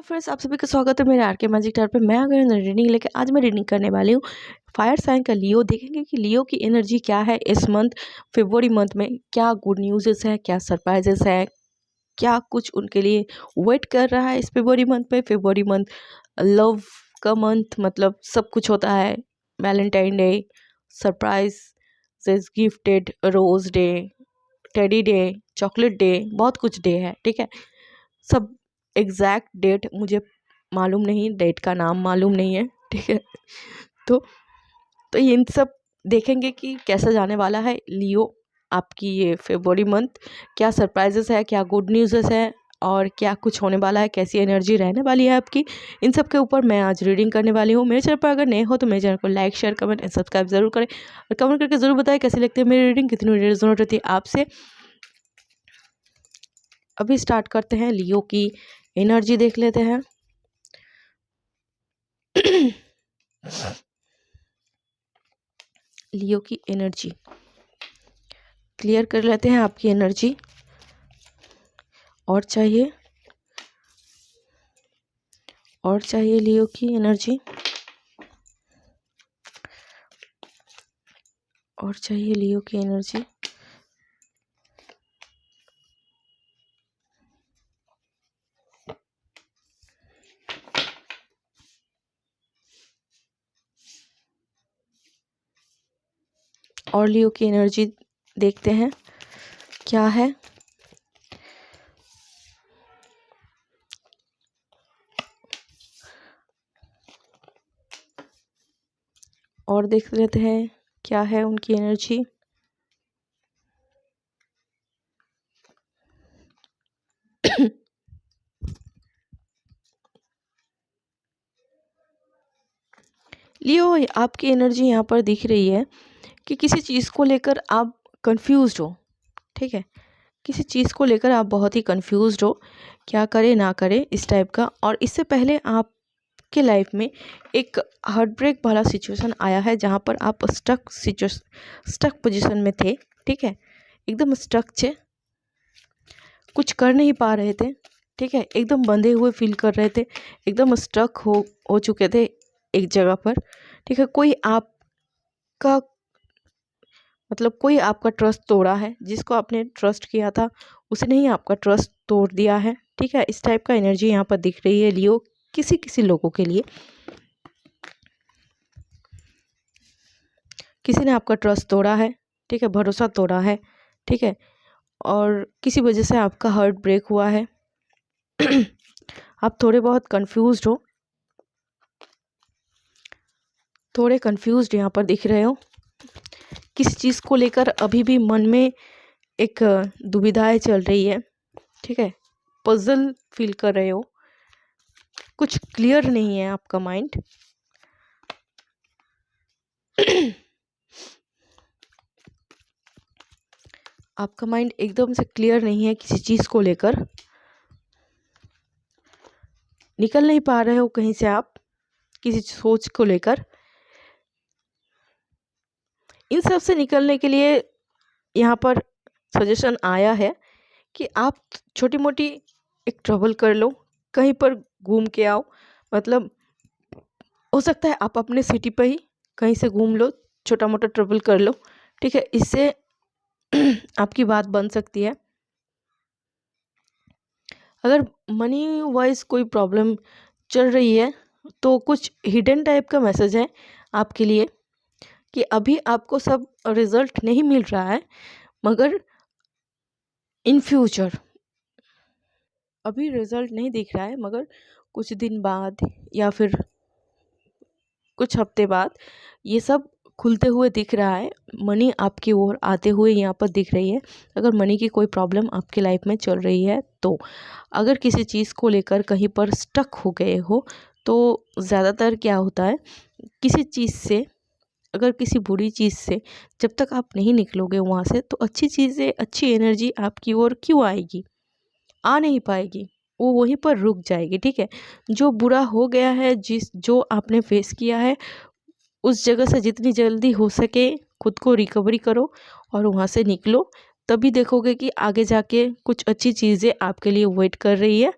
Friends, आप सभी का स्वागत है मेरे आर के मैजिक टावर पे। मैं आ गई हूँ रीडिंग लेके। आज मैं रीडिंग करने वाली हूँ फायर साइन का लियो। देखेंगे कि लियो की एनर्जी क्या है इस मंथ फरवरी मंथ में। क्या गुड न्यूज़ है, क्या सरप्राइजेस है, क्या कुछ उनके लिए वेट कर रहा है इस फरवरी मंथ में। फरवरी मंथ लव का मंथ, मतलब सब कुछ होता है। Valentine day, surprise, gifted, rose day, teddy day, chocolate day, बहुत कुछ डे है। ठीक है, सब एग्जैक्ट डेट मुझे मालूम नहीं, डेट का नाम मालूम नहीं है। ठीक है, तो तो इन सब देखेंगे कि कैसा जाने वाला है लियो आपकी ये फरवरी मंथ। क्या सरप्राइजेस है, क्या गुड न्यूज़ है, और क्या कुछ होने वाला है, कैसी एनर्जी रहने वाली है आपकी, इन सब के ऊपर मैं आज रीडिंग करने वाली हूँ। मेरे चैनल पर अगर नए हो तो मेरे चैनल को like, share, comment and subscribe जरूर करें, और कमेंट करके ज़रूर बताएं कैसी लगती है मेरी रीडिंग, कितनी रेजोनेट होती है आपसे। अभी स्टार्ट करते हैं, लियो की एनर्जी देख लेते हैं। लियो की एनर्जी क्लियर कर लेते हैं। आपकी एनर्जी और चाहिए, और चाहिए लियो की एनर्जी, और चाहिए लियो की एनर्जी। और लियो की एनर्जी देखते हैं क्या है। और देख लेते हैं क्या है उनकी एनर्जी। लियो, आपकी एनर्जी यहाँ पर दिख रही है कि किसी चीज़ को लेकर आप कंफ्यूज्ड हो। ठीक है, किसी चीज़ को लेकर आप बहुत ही कंफ्यूज्ड हो, क्या करें ना करें इस टाइप का। और इससे पहले आपके लाइफ में एक हार्ट ब्रेक वाला सिचुएशन आया है जहाँ पर आप स्टक पोजीशन में थे। ठीक है, एकदम स्टक थे, कुछ कर नहीं पा रहे थे। ठीक है, एकदम बंधे हुए फील कर रहे थे, एकदम स्टक हो चुके थे एक जगह पर। ठीक है, कोई आपका ट्रस्ट तोड़ा है, जिसको आपने ट्रस्ट किया था उसने ही आपका ट्रस्ट तोड़ दिया है। ठीक है, इस टाइप का एनर्जी यहाँ पर दिख रही है लियो किसी किसी लोगों के लिए। किसी ने आपका ट्रस्ट तोड़ा है, ठीक है, भरोसा तोड़ा है। ठीक है, और किसी वजह से आपका हार्ट ब्रेक हुआ है। आप थोड़े बहुत कंफ्यूज्ड हो, थोड़े कंफ्यूज्ड यहाँ पर दिख रहे हो। किसी चीज़ को लेकर अभी भी मन में एक दुविधाएं चल रही है। ठीक है, पजल फील कर रहे हो, कुछ क्लियर नहीं है आपका माइंड। आपका माइंड एकदम से क्लियर नहीं है किसी चीज़ को लेकर, निकल नहीं पा रहे हो कहीं से आप किसी सोच को लेकर। इन सब से निकलने के लिए यहाँ पर सजेशन आया है कि आप छोटी मोटी एक ट्रैवल कर लो, कहीं पर घूम के आओ। मतलब हो सकता है आप अपने सिटी पर ही कहीं से घूम लो, छोटा मोटा ट्रैवल कर लो। ठीक है, इससे आपकी बात बन सकती है। अगर मनी वाइज कोई प्रॉब्लम चल रही है तो कुछ हिडन टाइप का मैसेज है आपके लिए कि अभी आपको सब रिजल्ट नहीं मिल रहा है, मगर इन फ्यूचर अभी रिजल्ट नहीं दिख रहा है, मगर कुछ दिन बाद या फिर कुछ हफ्ते बाद ये सब खुलते हुए दिख रहा है। मनी आपकी ओर आते हुए यहाँ पर दिख रही है। अगर मनी की कोई प्रॉब्लम आपकी लाइफ में चल रही है तो, अगर किसी चीज़ को लेकर कहीं पर स्टक हो गए हो तो ज़्यादातर क्या होता है, किसी चीज़ से, अगर किसी बुरी चीज़ से जब तक आप नहीं निकलोगे वहाँ से, तो अच्छी चीज़ें, अच्छी एनर्जी आपकी ओर क्यों आएगी, आ नहीं पाएगी, वो वहीं पर रुक जाएगी। ठीक है, जो बुरा हो गया है, जो आपने फेस किया है, उस जगह से जितनी जल्दी हो सके खुद को रिकवरी करो और वहाँ से निकलो। तभी देखोगे कि आगे जाके कुछ अच्छी चीज़ें आपके लिए वेट कर रही है,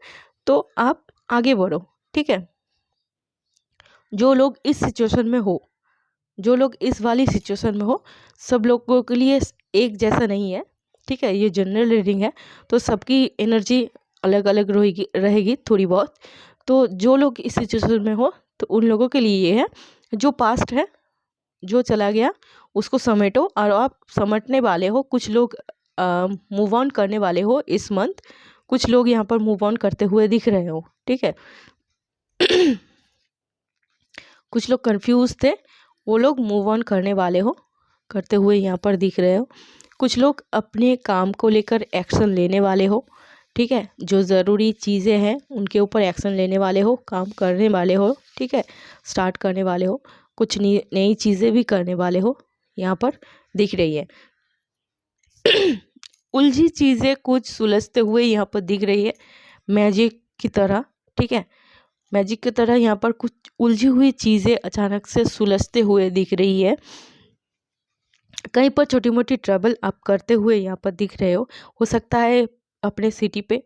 तो आप आगे बढ़ो। ठीक है, जो लोग इस सिचुएशन में हो, जो लोग इस वाली सिचुएशन में हो, सब लोगों के लिए एक जैसा नहीं है। ठीक है, ये जनरल रीडिंग है, तो सबकी एनर्जी अलग अलग रहेगी रहेगी थोड़ी बहुत। तो जो लोग इस सिचुएशन में हो, तो उन लोगों के लिए ये है, जो पास्ट है, जो चला गया उसको समेटो, और आप समेटने वाले हो। कुछ लोग मूव ऑन करने वाले हो इस मंथ। कुछ लोग यहाँ पर मूव ऑन करते हुए दिख रहे हो। ठीक है कुछ लोग कंफ्यूज थे, वो लोग मूव ऑन करने वाले हो, करते हुए यहाँ पर दिख रहे हो। कुछ लोग अपने काम को लेकर एक्शन लेने वाले हो। ठीक है, जो ज़रूरी चीज़ें हैं उनके ऊपर एक्शन लेने वाले हो, काम करने वाले हो। ठीक है, स्टार्ट करने वाले हो, कुछ नई चीज़ें भी करने वाले हो, यहाँ पर दिख रही है। उलझी चीज़ें कुछ सुलझते हुए यहाँ पर दिख रही है, मैजिक की तरह। ठीक है, मैजिक की तरह यहाँ पर कुछ उलझी हुई चीज़ें अचानक से सुलझते हुए दिख रही है। कहीं पर छोटी मोटी ट्रबल आप करते हुए यहाँ पर दिख रहे हो सकता है अपने सिटी पे,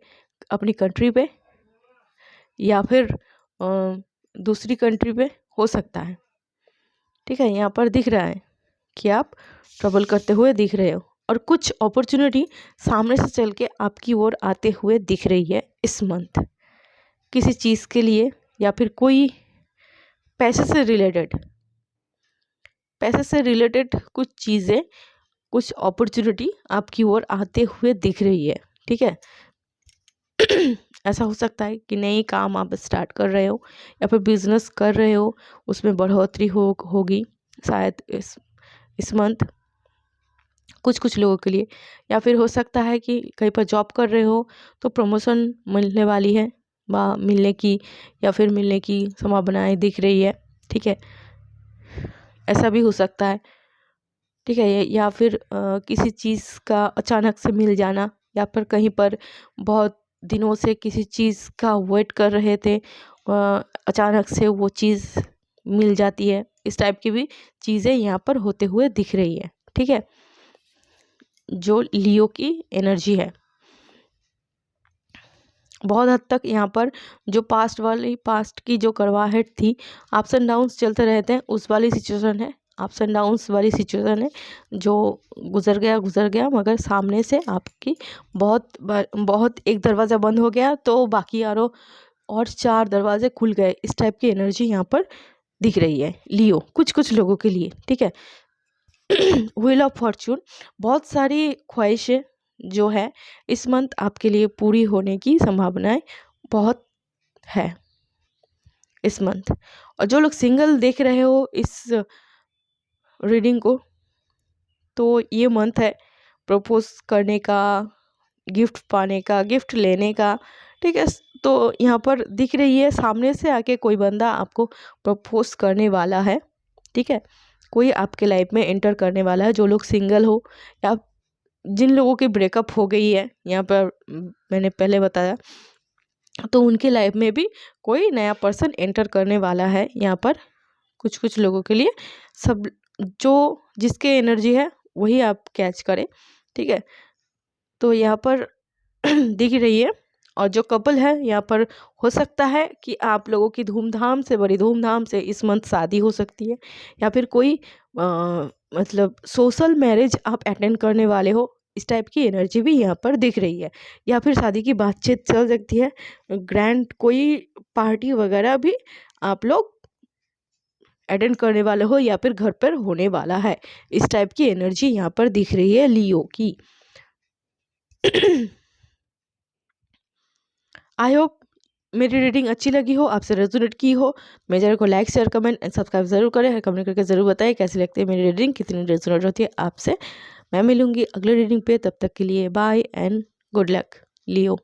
अपनी कंट्री पे, या फिर दूसरी कंट्री पे हो सकता है। ठीक है, यहाँ पर दिख रहा है कि आप ट्रबल करते हुए दिख रहे हो, और कुछ अपॉर्चुनिटी सामने से चल के आपकी ओर आते हुए दिख रही है इस मंथ, किसी चीज़ के लिए, या फिर कोई पैसे से रिलेटेड कुछ चीज़ें, कुछ अपॉर्चुनिटी आपकी ओर आते हुए दिख रही है। ठीक है ऐसा हो सकता है कि नई काम आप स्टार्ट कर रहे हो, या फिर बिजनेस कर रहे हो, उसमें बढ़ोतरी होगी शायद इस मंथ कुछ लोगों के लिए। या फिर हो सकता है कि कहीं पर जॉब कर रहे हो तो प्रमोशन मिलने वाली है, मिलने की संभावनाएं दिख रही है। ठीक है, ऐसा भी हो सकता है। ठीक है, या फिर किसी चीज़ का अचानक से मिल जाना, या फिर कहीं पर बहुत दिनों से किसी चीज़ का वेट कर रहे थे, अचानक से वो चीज़ मिल जाती है। इस टाइप की भी चीज़ें यहाँ पर होते हुए दिख रही है। ठीक है, जो लियो की एनर्जी है, बहुत हद तक यहाँ पर जो पास्ट की जो करवाहट थी, अप्स एंड डाउन्स चलते रहते हैं, उस वाली सिचुएशन है, अप्स एंड डाउन्स वाली सिचुएशन है। जो गुजर गया, मगर सामने से आपकी बहुत एक दरवाज़ा बंद हो गया तो बाकी और 4 दरवाजे खुल गए। इस टाइप की एनर्जी यहाँ पर दिख रही है लियो, कुछ लोगों के लिए। ठीक है व्हील ऑफ फॉर्चून, बहुत सारी ख्वाहिशें जो है इस मंथ आपके लिए पूरी होने की संभावनाएं बहुत है इस मंथ। और जो लोग सिंगल देख रहे हो इस रीडिंग को, तो ये मंथ है प्रपोज करने का, गिफ्ट पाने का, गिफ्ट लेने का। ठीक है, तो यहाँ पर दिख रही है सामने से आके कोई बंदा आपको प्रपोज करने वाला है। ठीक है, कोई आपके लाइफ में एंटर करने वाला है। जो लोग सिंगल हो, या जिन लोगों की ब्रेकअप हो गई है, यहाँ पर मैंने पहले बताया, तो उनके लाइफ में भी कोई नया पर्सन एंटर करने वाला है यहाँ पर कुछ लोगों के लिए। सब जो जिसके एनर्जी है वही आप कैच करें। ठीक है, तो यहाँ पर दिख रही है। और जो कपल है यहाँ पर, हो सकता है कि आप लोगों की बड़ी धूमधाम से इस मंथ शादी हो सकती है, या फिर कोई मतलब सोशल मैरिज आप अटेंड करने वाले हो। इस टाइप की एनर्जी भी यहाँ पर दिख रही है, या फिर शादी की बातचीत चल सकती है, ग्रैंड कोई पार्टी वगैरह भी आप लोग अटेंड करने वाले हो, या फिर घर पर होने वाला है। इस टाइप की एनर्जी यहाँ पर दिख रही है लियो की। आई होप मेरी रीडिंग अच्छी लगी हो, आपसे रेजोनेट की हो। मेरे चैनल को like, share, comment and subscribe जरूर करें। कमेंट करके ज़रूर बताएं कैसी लगती है मेरी रीडिंग, कितनी रेजोनेट होती है आपसे। मैं मिलूंगी अगले रीडिंग पे, तब तक के लिए bye and good luck Leo.